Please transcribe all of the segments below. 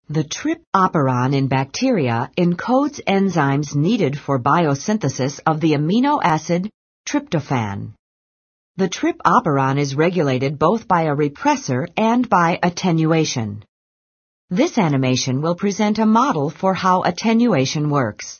The TRIP operon in bacteria encodes enzymes needed for biosynthesis of the amino acid tryptophan. The TRIP operon is regulated both by a repressor and by attenuation. This animation will present a model for how attenuation works.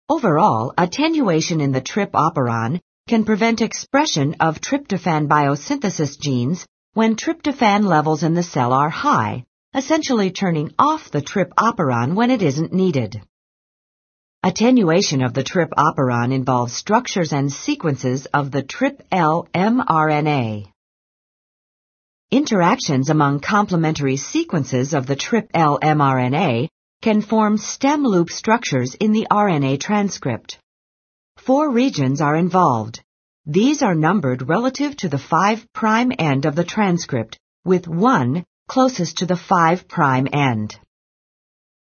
Overall, attenuation in the TRIP operon can prevent expression of tryptophan biosynthesis genes when tryptophan levels in the cell are high, essentially turning off the TRIP operon when it isn't needed. Attenuation of the TRIP operon involves structures and sequences of the TRIP-L mRNA. Interactions among complementary sequences of the TRIP-L mRNA can form stem loop structures in the RNA transcript. 4 regions are involved. These are numbered relative to the 5' end of the transcript, with 1 closest to the 5' end.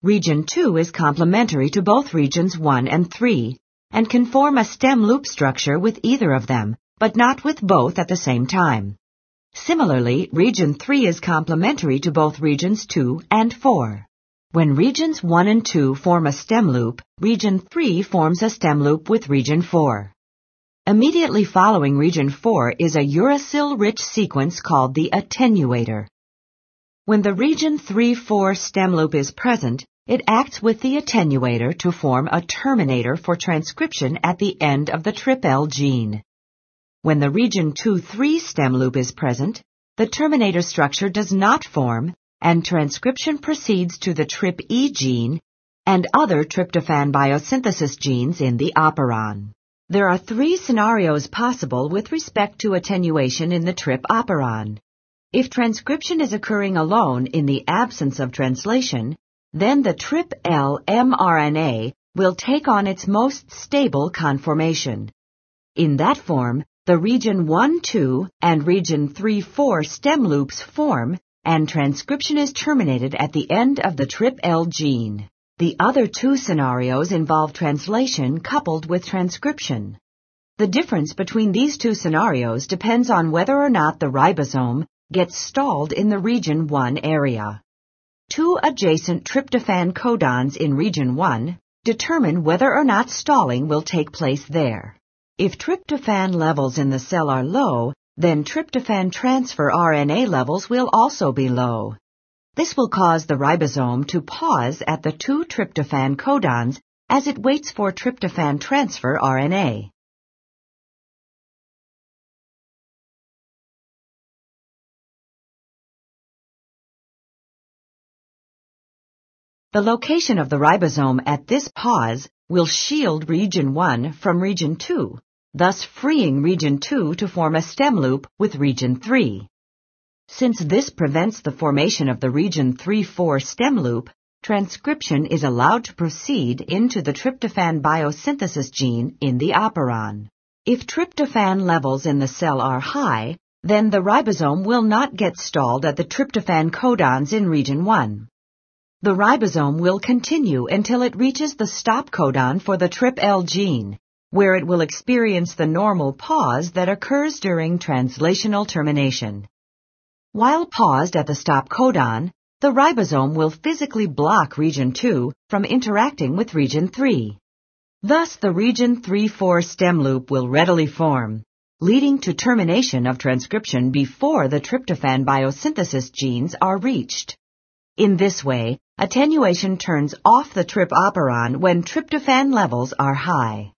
Region 2 is complementary to both regions 1 and 3, and can form a stem loop structure with either of them, but not with both at the same time. Similarly, region 3 is complementary to both regions 2 and 4. When regions 1 and 2 form a stem loop, region 3 forms a stem loop with region 4. Immediately following region 4 is a uracil-rich sequence called the attenuator. When the region 3-4 stem loop is present, it acts with the attenuator to form a terminator for transcription at the end of the TRIP-L gene. When the region 2-3 stem loop is present, the terminator structure does not form, and transcription proceeds to the TRIP-E gene and other tryptophan biosynthesis genes in the operon. There are 3 scenarios possible with respect to attenuation in the TRIP operon. If transcription is occurring alone in the absence of translation, then the TRIP-L mRNA will take on its most stable conformation. In that form, the region 1-2 and region 3-4 stem loops form, and transcription is terminated at the end of the TRIP-L gene. The other 2 scenarios involve translation coupled with transcription. The difference between these 2 scenarios depends on whether or not the ribosome gets stalled in the region 1 area. 2 adjacent tryptophan codons in region 1 determine whether or not stalling will take place there. If tryptophan levels in the cell are low, then tryptophan transfer RNA levels will also be low. This will cause the ribosome to pause at the 2 tryptophan codons as it waits for tryptophan transfer RNA. The location of the ribosome at this pause will shield region 1 from region 2, thus freeing region 2 to form a stem loop with region 3. Since this prevents the formation of the region 3-4 stem loop, transcription is allowed to proceed into the tryptophan biosynthesis gene in the operon. If tryptophan levels in the cell are high, then the ribosome will not get stalled at the tryptophan codons in region 1. The ribosome will continue until it reaches the stop codon for the TRIP-L gene, where it will experience the normal pause that occurs during translational termination. While paused at the stop codon, the ribosome will physically block region 2 from interacting with region 3. Thus, the region 3-4 stem loop will readily form, leading to termination of transcription before the tryptophan biosynthesis genes are reached. In this way, attenuation turns off the TRIP operon when tryptophan levels are high.